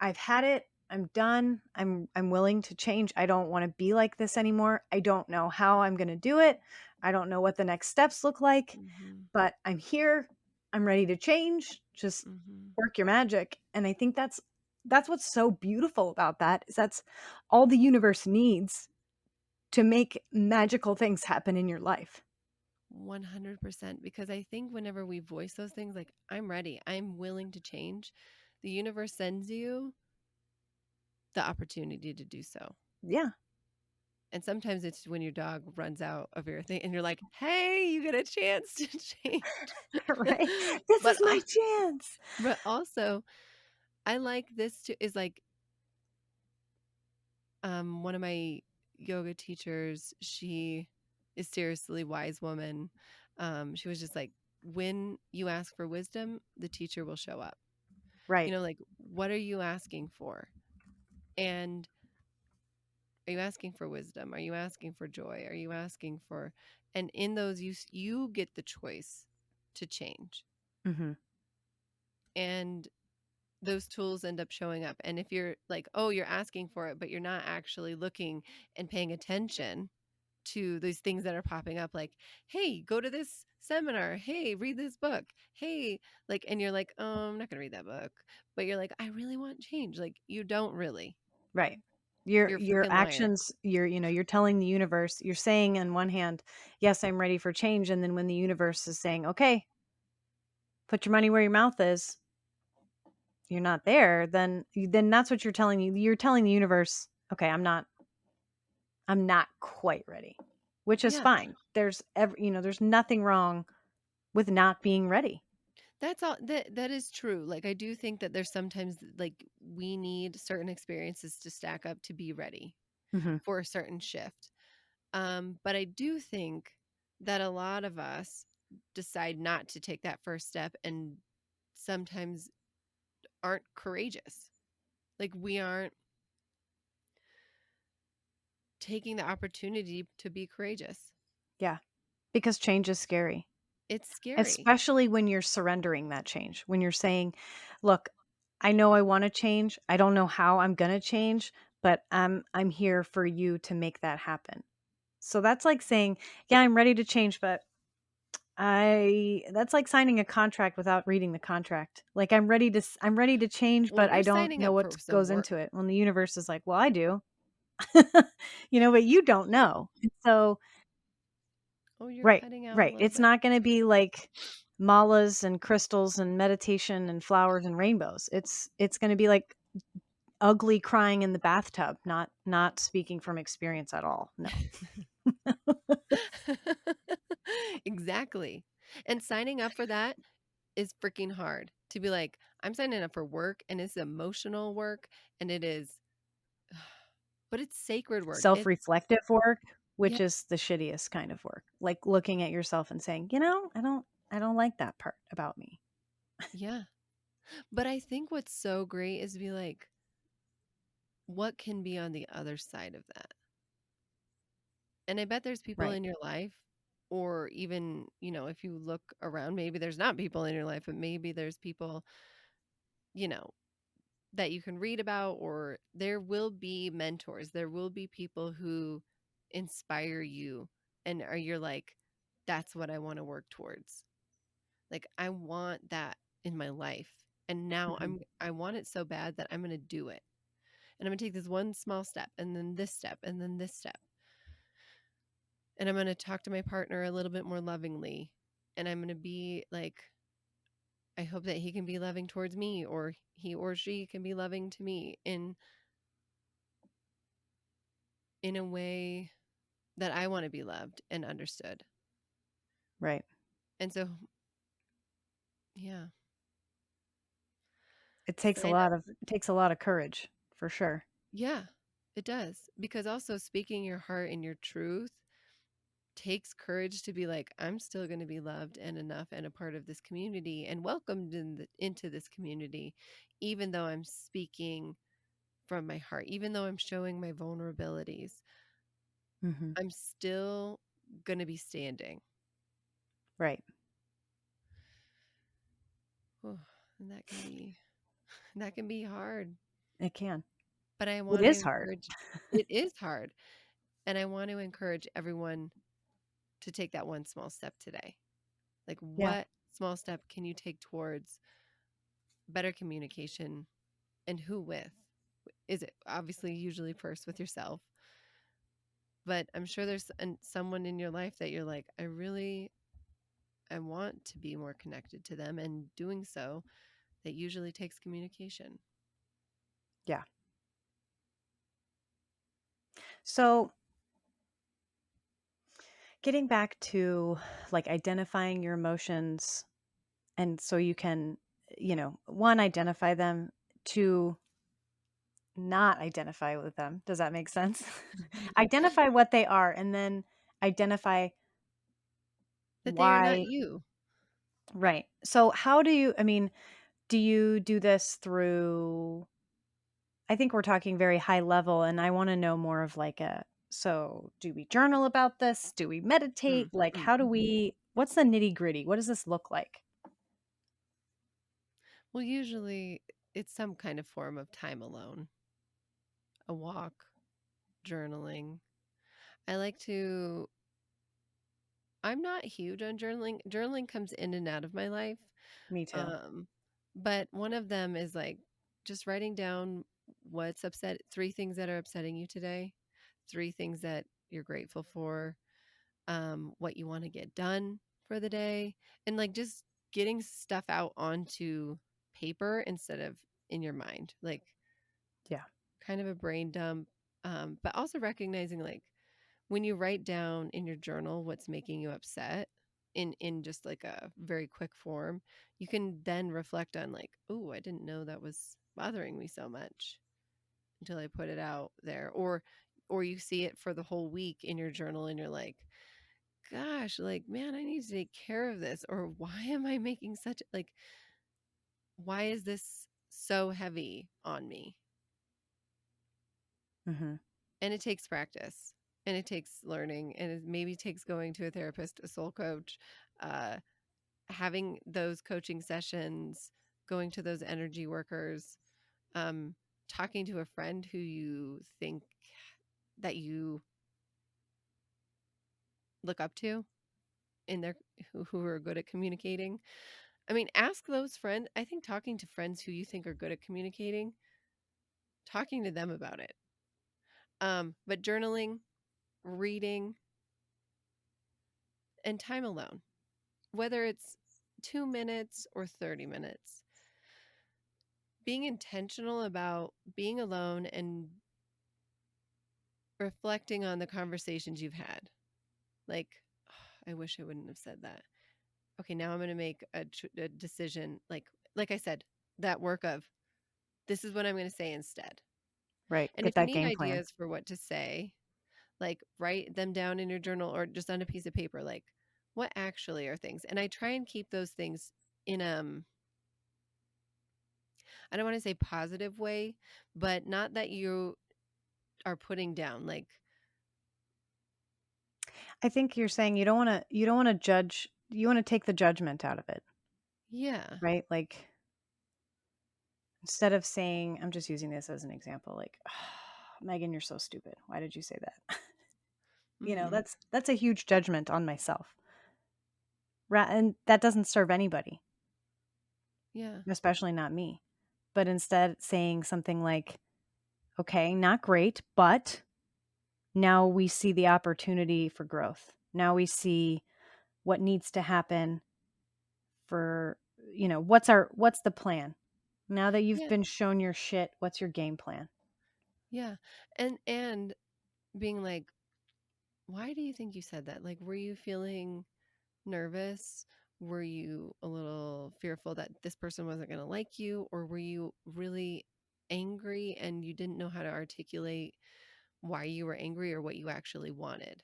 I've had it. I'm done. I'm willing to change. I don't want to be like this anymore. I don't know how I'm going to do it. I don't know what the next steps look like, Mhm. but I'm here. I'm ready to change. Just Mhm. work your magic. And I think that's what's so beautiful about that is that's all the universe needs to make magical things happen in your life. 100%, because I think whenever we voice those things like I'm ready, I'm willing to change, the universe sends you the opportunity to do so. Yeah, And sometimes it's when your dog runs out of your thing and you're like, "Hey, you get a chance to change." right. This But is my chance. but also I like this too is like one of my yoga teachers, she is seriously wise woman. She was just like, when you ask for wisdom, the teacher will show up. Right. Like, what are you asking for? And are you asking for wisdom? Are you asking for joy? Are you asking for, and in those, you get the choice to change. Mhm. And those tools end up showing up. And if you're like, oh, you're asking for it, but you're not actually looking and paying attention to these things that are popping up, like, hey, go to this seminar, hey, read this book, hey, like, and you're like, oh, I'm not gonna read that book, but you're like, I really want change. Like, you don't really. Right. Your You're a your freaking liar. actions, you're telling the universe, you're saying on one hand, "Yes, I'm ready for change," and then when the universe is saying, "Okay, put your money where your mouth is," you're not there, then that's what you're telling you. You're telling the universe, "Okay, I'm not quite ready." Which is Yeah, fine. There's nothing wrong with not being ready. that's all. That is true. Like, I do think that there's sometimes like we need certain experiences to stack up to be ready Mhm. for a certain shift. But I do think that a lot of us decide not to take that first step and sometimes aren't courageous. Like, we aren't taking the opportunity to be courageous. Yeah, because change is scary. It's scary. Especially when you're surrendering that change, when you're saying, "Look, I know I wanna change. I don't know how I'm gonna change, but I'm here for you to make that happen." So that's like saying, "Yeah, I'm ready to change, but I" that's like signing a contract without reading the contract. Like, I'm ready to change, Well, but I you're don't signing know up what for some goes work. into it. When the universe is like, "Well, I do." But you don't know. And so Oh, you're right, cutting out a right. little It's bit. not gonna be like malas and crystals and meditation and flowers and rainbows. It's gonna be like ugly crying in the bathtub, not speaking from experience at all. No. Exactly. And signing up for that is freaking hard to be like, I'm signing up for work and it's emotional work and it is, but it's sacred work. It's, Self-reflective work, yeah, which is the shittiest kind of work. Like looking at yourself and saying, I don't like that part about me." yeah. But I think what's so great is to be like, what can be on the other side of that? And I bet there's people Right. in your life, or even, if you look around, maybe there's not people in your life, but maybe there's people, you know, that you can read about, or there will be mentors. There will be people who inspire you and you're like, that's what I want to work towards. Like, I want that in my life. And now Mhm. I want it so bad that I'm going to do it. And I'm going to take this one small step and then this step and then this step. And I'm going to talk to my partner a little bit more lovingly. And I'm going to be like, I hope that he can be loving towards me, or he or she can be loving to me in a way that I want to be loved and understood. Right. And so, yeah. It So, takes a lot of courage, for sure. yeah, it does. Because also speaking your heart and your truth takes courage to be like, I'm still going to be loved and enough and a part of this community and welcomed into this community, even though I'm speaking from my heart, even though I'm showing my vulnerabilities, Mhm. I'm still going to be standing. Right. Oh, and that can be hard, It can. but I It want to is hard. encourage. It is hard, and I want to encourage everyone to take that one small step today. Like, Yeah. what small step can you take towards better communication, and who with? Is it obviously usually first with yourself, but I'm sure there's someone in your life that you're like, I want to be more connected to them, and doing so, that usually takes communication. Yeah. So, getting back to, like, identifying your emotions, and so you can, one, identify them, two, not identify with them. Does that make sense? Identify what they are, and then identify That they are not why. you. Right. So how do you, I mean, do you do this through, I think we're talking very high level, and I want to know more of like so do we journal about this? Do we meditate? Mm, Like, mm. how do we, what's the nitty gritty? What does this look like? Well, usually it's some kind of form of time alone, a walk, journaling. I like to, I'm not huge on journaling. Journaling comes in and out of my life. Me too. Um, but one of them is like just writing down three things that are upsetting you today, three things that you're grateful for, what you want to get done for the day, and like just getting stuff out onto paper instead of in your mind, like Yeah. kind of a brain dump. But also recognizing like when you write down in your journal what's making you upset in just like a very quick form, you can then reflect on like, oh, I didn't know that was bothering me so much until I put it out there. Or you see it for the whole week in your journal and you're like, gosh, like, man, I need to take care of this. Or why am I making such like, why is this so heavy on me? Hmm. And it takes practice and it takes learning and it maybe takes going to a therapist, a soul coach, uh, having those coaching sessions, going to those energy workers, um, talking to a friend who you think that you look up to in their who are good at communicating. I mean, ask those friends. I think talking to friends who you think are good at communicating, talking to them about it. But journaling, reading, and time alone, whether it's 2 minutes or 30 minutes, being intentional about being alone and reflecting on the conversations you've had. Like, I wish I wouldn't have said that. Okay, now I'm going to make a decision. Like I said, that work of this is what I'm going to say instead. Right. And Get if you that need game plan. ideas for what to say, like write them down in your journal or just on a piece of paper. Like, what actually are things? And I try and keep those things in I don't want to say positive way, but not that you are putting down like, I think you're saying you don't want to judge, you want to take the judgment out of it, yeah. right? Like, instead of saying, I'm just using this as an example, like, Megan, you're so stupid. Why did you say that? Mhm. That's a huge judgment on myself. And that doesn't serve anybody, Yeah. especially not me. But instead saying something like, okay, not great, but now we see the opportunity for growth. Now we see what needs to happen for what's the plan? Now that you've Yeah. been shown your shit, what's your game plan? Yeah. And being like, why do you think you said that? Like, were you feeling nervous? Were you a little fearful that this person wasn't going to like you? Or were you really angry and you didn't know how to articulate why you were angry or what you actually wanted?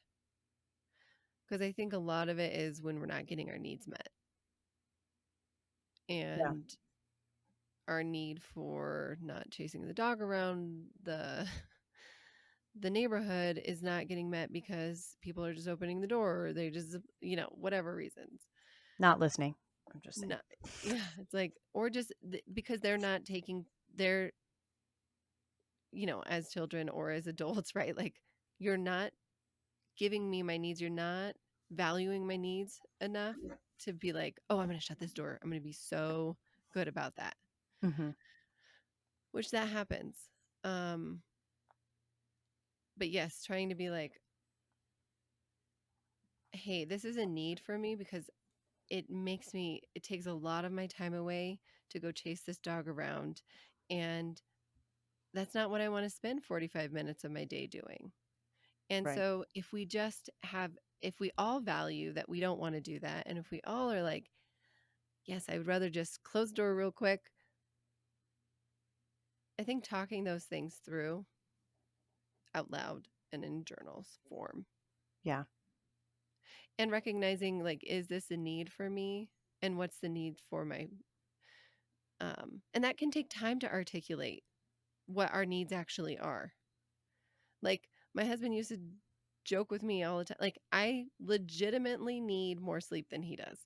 Because I think a lot of it is when we're not getting our needs met Yeah. and our need for not chasing the dog around the neighborhood is not getting met because people are just opening the door or they just, whatever reasons. Not listening. I'm just saying. No, yeah, it's like, or just because they're not taking their, as children or as adults, right? Like, you're not giving me my needs. You're not valuing my needs enough to be like, oh, I'm going to shut this door. I'm going to be so good about that, Mhm. which that happens. Um, but yes, trying to be like, hey, this is a need for me because it takes a lot of my time away to go chase this dog around. And that's not what I want to spend 45 minutes of my day doing. And Right. so if we all value that we don't want to do that, and if we all are like, yes, I would rather just close the door real quick, I think talking those things through out loud and in journals form Yeah. and recognizing, like, is this a need for me? And what's the need for my, and that can take time to articulate what our needs actually are. Like, my husband used to joke with me all the time. Like, I legitimately need more sleep than he does.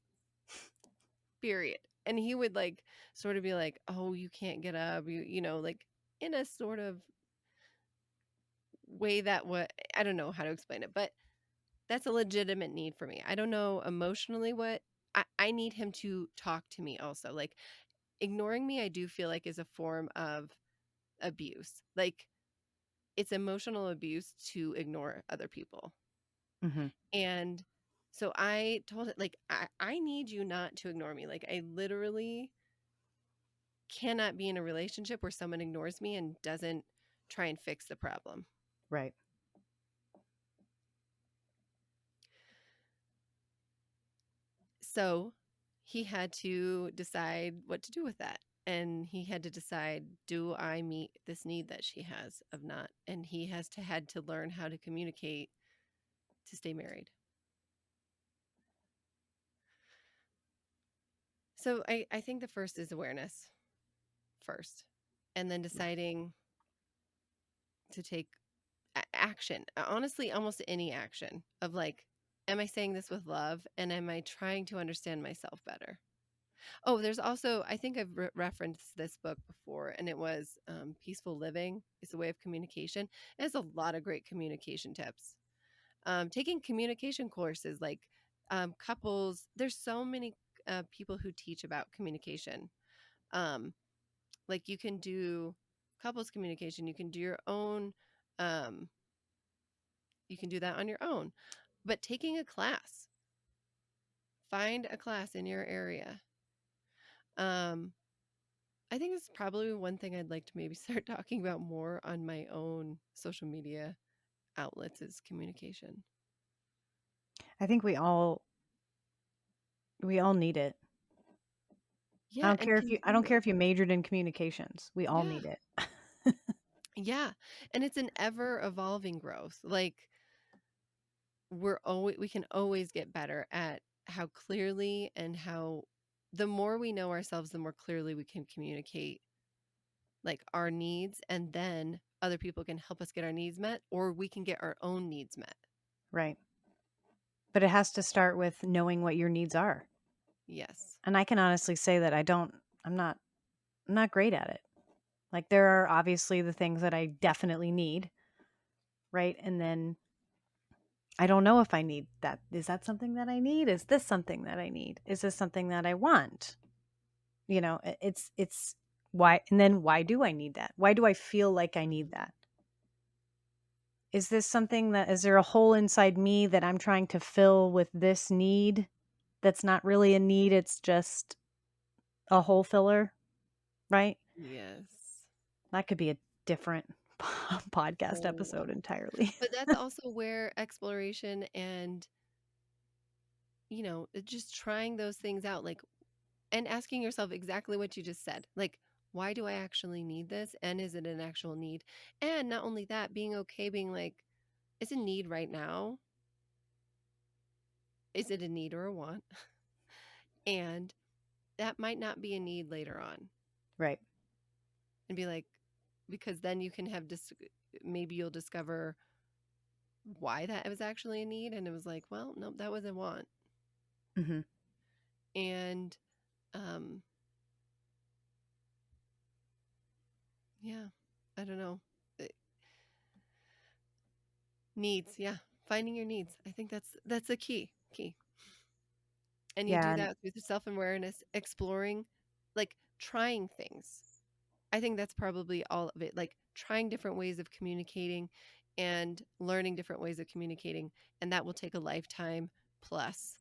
Period. And he would like sort of be like, "Oh, you can't get up." Like in a sort of way that what I don't know how to explain it, but that's a legitimate need for me. I don't know emotionally what I need him to talk to me also. Like, ignoring me, I do feel like is a form of abuse. Like, it's emotional abuse to ignore other people. Mhm. And so I told it, like, I need you not to ignore me. Like, I literally cannot be in a relationship where someone ignores me and doesn't try and fix the problem. Right. So he had to decide what to do with that. And he had to decide, do I meet this need that she has of not? And he had to learn how to communicate to stay married. So I think the first is awareness first, and then deciding to take action. Honestly, almost any action of like, am I saying this with love? And am I trying to understand myself better? Oh, there's also, I think I've referenced this book before, and it was Peaceful Living is a Way of Communication. It has a lot of great communication tips. Taking communication courses, like couples, there's so many people who teach about communication. Um, like, you can do couples communication, you can do your own, um, you can do that on your own. But taking a class, find a class in your area. Um, I think it's probably one thing I'd like to maybe start talking about more on my own social media outlets is communication. I think we all need it. Yeah, and I don't care continue. if you majored in communications. We all Yeah. need it. Yeah. And it's an ever evolving growth. Like, we can always get better at how clearly and how the more we know ourselves, the more clearly we can communicate like our needs, and then other people can help us get our needs met or we can get our own needs met. Right. But it has to start with knowing what your needs are. Yes. And I can honestly say that I'm not I'm not great at it. Like there are obviously the things that I definitely need, right? And then I don't know if I need that. Is that something that I need? Is this something that I need? Is this something that I want? It's why, and then why do I need that? Why do I feel like I need that? Is this something that is there a hole inside me that I'm trying to fill with this need that's not really a need, it's just A hole filler, right? Yes. That could be a different podcast Oh, episode entirely. but that's also where exploration and, just trying those things out, like, and asking yourself exactly what you just said. Like, why do I actually need this? And is it an actual need? And not only that, being okay, being like, is a need right now? Is it a need or a want? And that might not be a need later on. Right. And be like, because then you can have maybe you'll discover why that was actually a need. And it was like, well, no, that was a want. Mhm. And um, yeah, I don't know. Uh, Needs, yeah. Finding your needs. I think that's a key. And you Yeah, do and that with self-awareness, exploring, like trying things. I think that's probably all of it, like trying different ways of communicating and learning different ways of communicating. And that will take a lifetime plus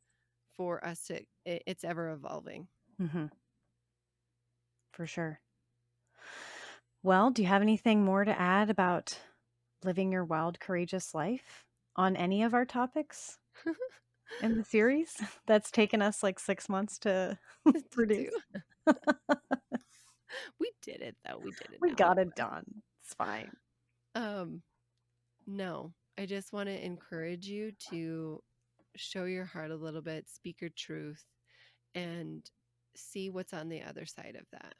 for us to, it's ever evolving. mhm, for sure. Well, do you have anything more to add about living your wild, courageous life on any of our topics in the series that's taken us like 6 months to To do. produce? We did it though. We did it We now. I'm got it glad. done. It's fine. Um, no, I just want to encourage you to show your heart a little bit, speak your truth, and see what's on the other side of that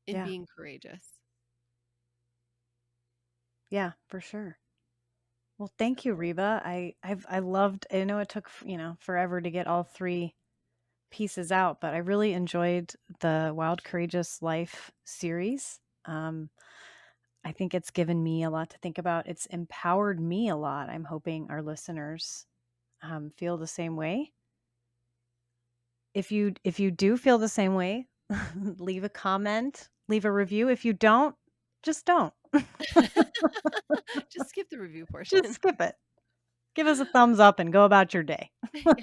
in Yeah. being courageous. Yeah, for sure. Well, So, thank you, Reba. I loved, I know it took, forever to get all 3 pieces out, but I really enjoyed the Wild Courageous Life series. Um, I think it's given me a lot to think about. It's empowered me a lot. I'm hoping our listeners feel the same way. If you do feel the same way, leave a comment, leave a review. If you don't, just don't. just skip the review Just portion. skip it. Give us a thumbs up and go about your day. Yeah.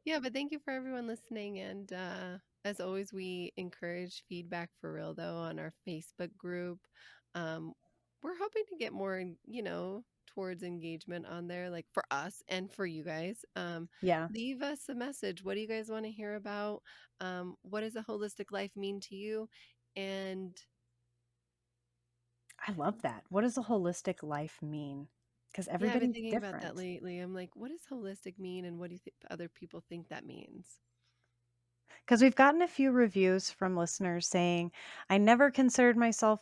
Yeah, but thank you for everyone listening. And as always, we encourage feedback for real, though, on our Facebook group. Um, we're hoping to get more, towards engagement on there, like for us and for you guys. Yeah, Leave us a message. What do you guys want to hear about? What does a holistic life mean to you? And I love that. What does a holistic life mean? Because yeah, I've been everybody's thinking about that different. lately. I'm like, what does holistic mean? And what do you think other people think that means? Because we've gotten a few reviews from listeners saying, I never considered myself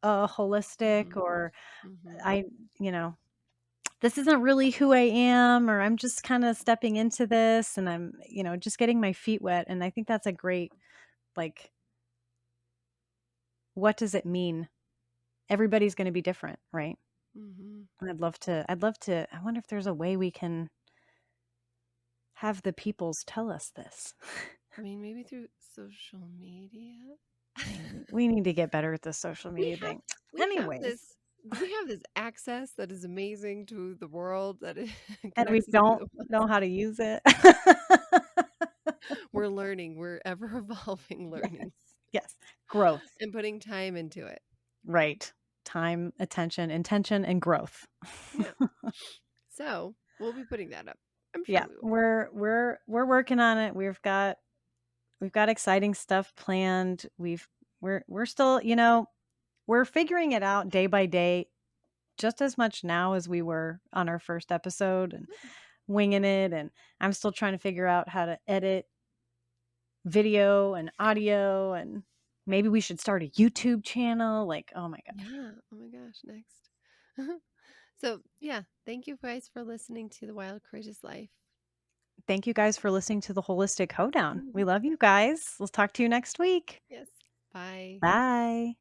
holistic, Hmm. or Hmm. I, you know, this isn't really who I am, or I'm just kind of stepping into this and I'm, just getting my feet wet. And I think that's a great, like, what does it mean? Everybody's going to be different, right? Hmm. And I wonder if there's a way we can have the peoples tell us this. I mean, maybe through social media. Maybe. We need to get better at the social We media have thing. we have Anyways, this access that is amazing to the world that it and we connects us through don't the ones. know how to use it. We're learning. We're ever evolving Yes. learning Yes. Growth. and putting time into it. Right. Time, attention, intention, and growth. Yeah. So we'll be putting that up. I'm sure Yeah. we will. We're working on it. We've got exciting stuff planned. We're still, we're figuring it out day by day, just as much now as we were on our first episode, and winging it. And I'm still trying to figure out how to edit video and audio, and maybe we should start a YouTube channel. Like, oh my gosh. Yeah. Oh my gosh. Next. So yeah, thank you guys for listening to the Wild Courageous Life. Thank you guys for listening to the Holistic Hoedown. We Mhm. love you guys. Let's talk to you next week. Yes. Bye. Bye.